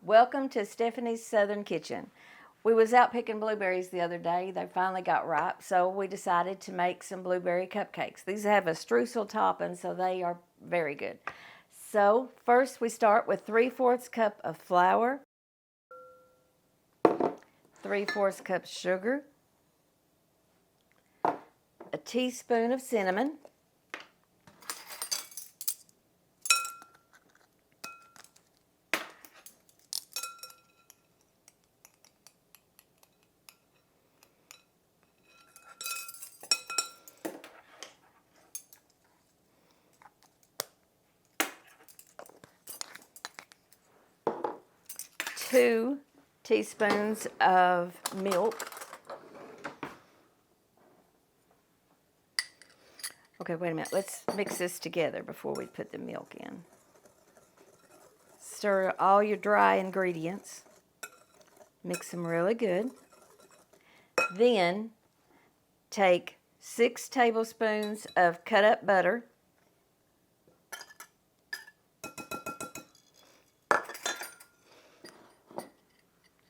Welcome to Stephanie's Southern Kitchen. We was out picking blueberries the other day. They finally got ripe, so we decided to make some blueberry cupcakes. These have a streusel topping, so they are very good. So first we start with 3/4 cup of flour, 3/4 cup sugar, a teaspoon of cinnamon, two teaspoons of milk. Okay, wait a minute. Let's mix this together before we put the milk in. Stir all your dry ingredients. Mix them really good. Then take 6 tablespoons of cut up butter.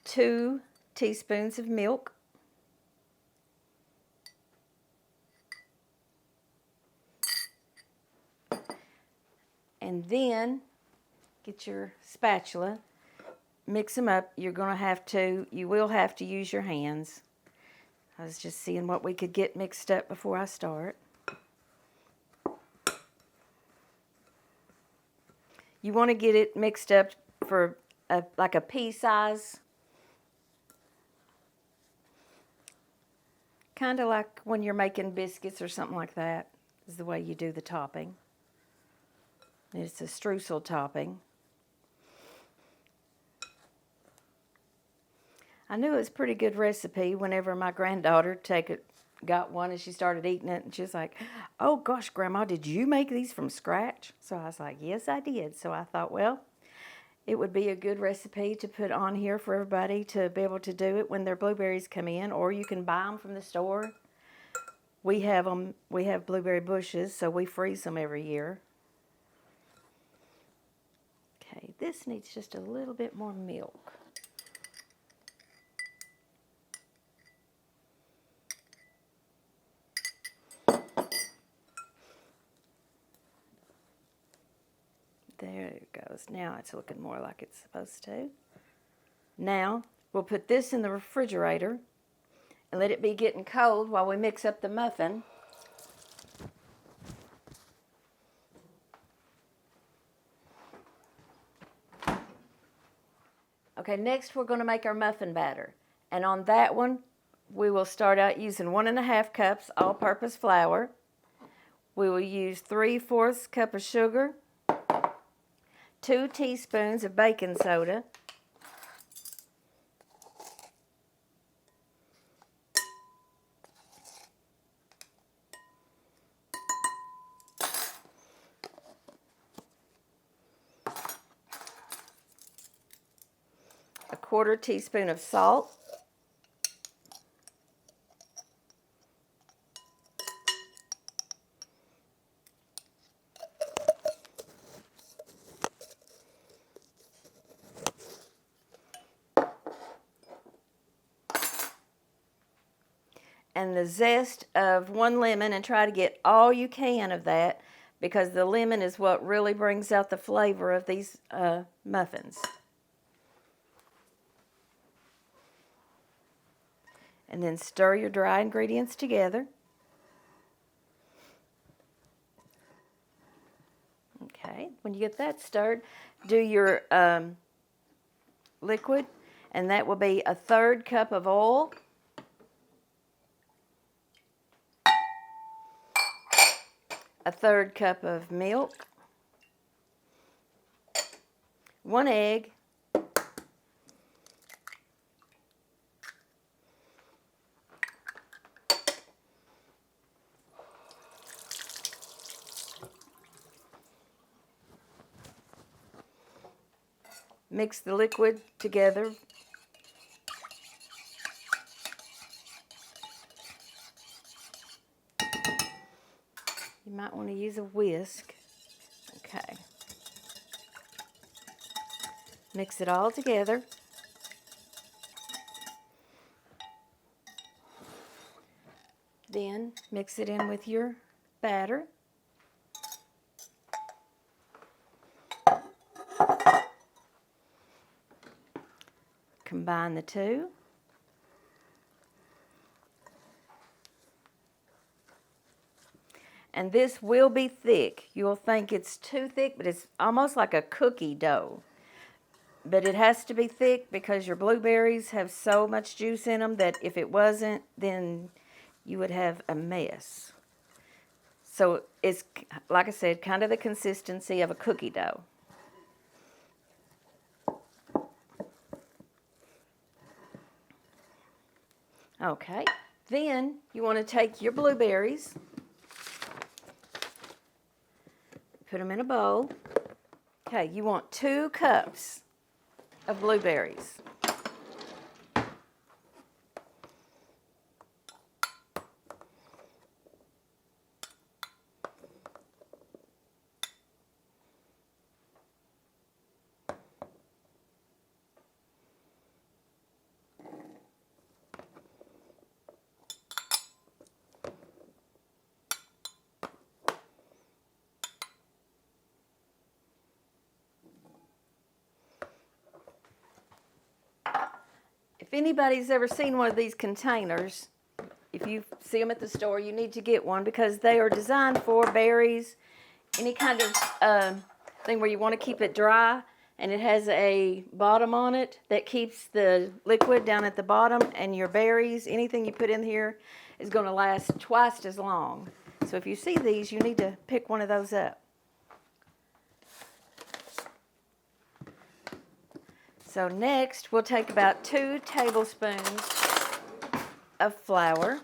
2 teaspoons of milk. And then get your spatula, mix them up. You will have to use your hands. I was just seeing what we could get mixed up before I start. You want to get it mixed up for like a pea size. Kind of like when you're making biscuits or something like that is the way you do the topping. It's a streusel topping. I knew it was a pretty good recipe whenever my granddaughter got one and she started eating it, and she was like, "Oh gosh, Grandma, did you make these from scratch?" So I was like, "Yes, I did." So I thought, well, it would be a good recipe to put on here for everybody to be able to do it when their blueberries come in, or you can buy them from the store. We have blueberry bushes, so we freeze them every year. Okay, this needs just a little bit more milk. There it goes. Now it's looking more like it's supposed to. Now we'll put this in the refrigerator and let it be getting cold while we mix up the muffin. Okay, next we're going to make our muffin batter. And on that one, we will start out using 1½ cups all-purpose flour. We will use 3/4 cup of sugar, 2 teaspoons of baking soda, a 1/4 teaspoon of salt, and the zest of 1 lemon, and try to get all you can of that because the lemon is what really brings out the flavor of these muffins. And then stir your dry ingredients together. Okay, when you get that stirred, do your liquid, and that will be 1/3 cup of oil, 1/3 cup of milk, 1 egg, mix the liquid together. You might want to use a whisk. Okay. Mix it all together. Then mix it in with your batter. Combine the two. And this will be thick. You'll think it's too thick, but it's almost like a cookie dough. But it has to be thick because your blueberries have so much juice in them that if it wasn't, then you would have a mess. So it's, like I said, kind of the consistency of a cookie dough. Okay, then you want to take your blueberries, put them in a bowl. Okay, you want 2 cups of blueberries. If anybody's ever seen one of these containers, if you see them at the store, you need to get one because they are designed for berries, any kind of thing where you want to keep it dry, and it has a bottom on it that keeps the liquid down at the bottom, and your berries, anything you put in here, is going to last twice as long. So if you see these, you need to pick one of those up. So next, we'll take about 2 tablespoons of flour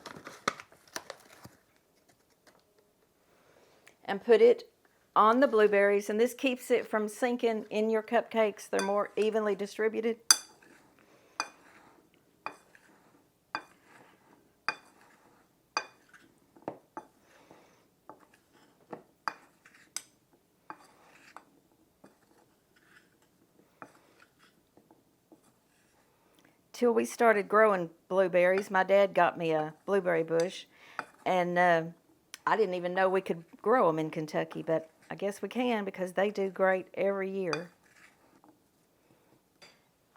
and put it on the blueberries, and this keeps it from sinking in your cupcakes. They're more evenly distributed. Till we started growing blueberries, my dad got me a blueberry bush, and I didn't even know we could grow them in Kentucky, but I guess we can because they do great every year.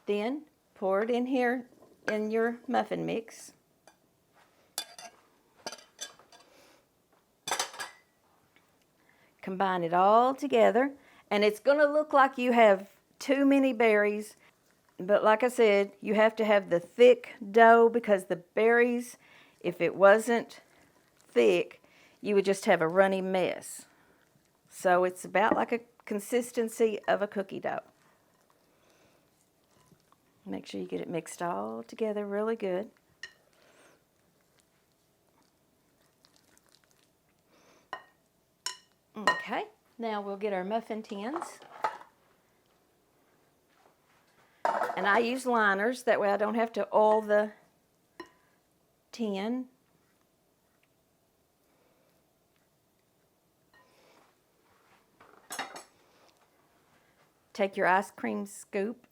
Then pour it in here in your muffin mix. Combine it all together, and it's going to look like you have too many berries. But like I said, you have to have the thick dough because the berries, if it wasn't thick, you would just have a runny mess. So it's about like a consistency of a cookie dough. Make sure you get it mixed all together really good. Okay, now we'll get our muffin tins. And I use liners, that way I don't have to oil the tin. Take your ice cream scoop.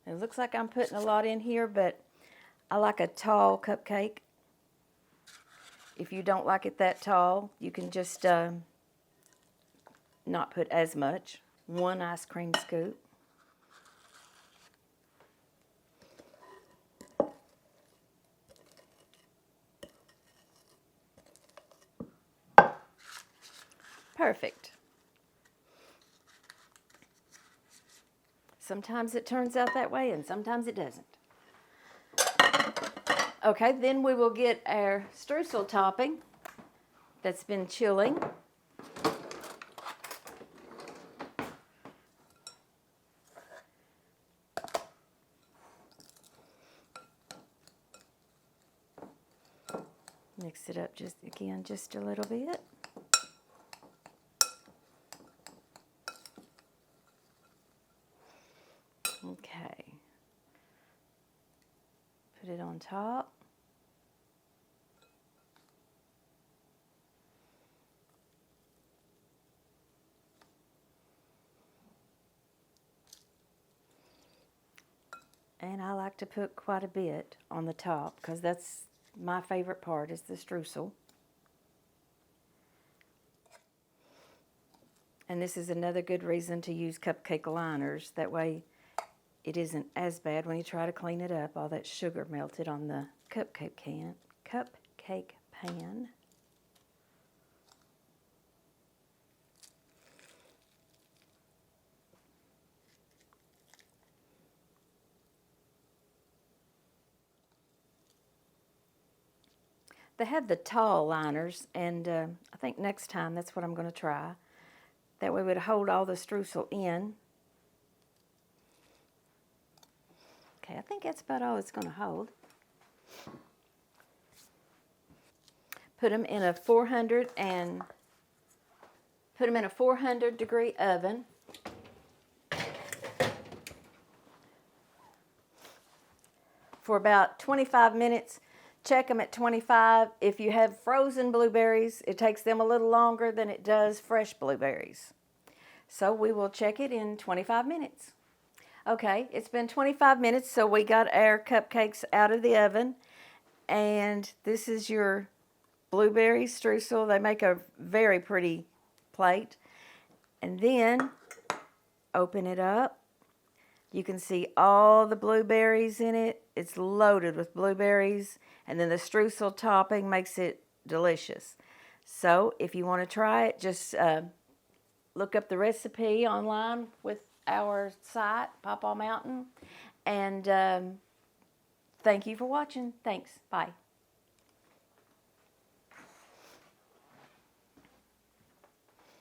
It looks like I'm putting a lot in here, but I like a tall cupcake. If you don't like it that tall, you can just not put as much. 1 ice cream scoop. Perfect. Sometimes it turns out that way and sometimes it doesn't. Okay, then we will get our streusel topping that's been chilling. Mix it up just a little bit. Okay. Put it on top. And I like to put quite a bit on the top because that's my favorite part is the streusel. And this is another good reason to use cupcake liners. That way it isn't as bad when you try to clean it up. All that sugar melted on the cupcake pan. They have the tall liners, and I think next time that's what I'm going to try. That way it would hold all the streusel in. Okay, I think that's about all it's going to hold. Put them in a 400 degree oven. For about 25 minutes. Check them at 25. If you have frozen blueberries, it takes them a little longer than it does fresh blueberries. So we will check it in 25 minutes. Okay, it's been 25 minutes, so we got our cupcakes out of the oven. And this is your blueberry streusel. They make a very pretty plate. And then open it up. You can see all the blueberries in it. It's loaded with blueberries. And then the streusel topping makes it delicious. So if you want to try it, just look up the recipe online with our site, Pawpaw Mountain. And thank you for watching. Thanks. Bye.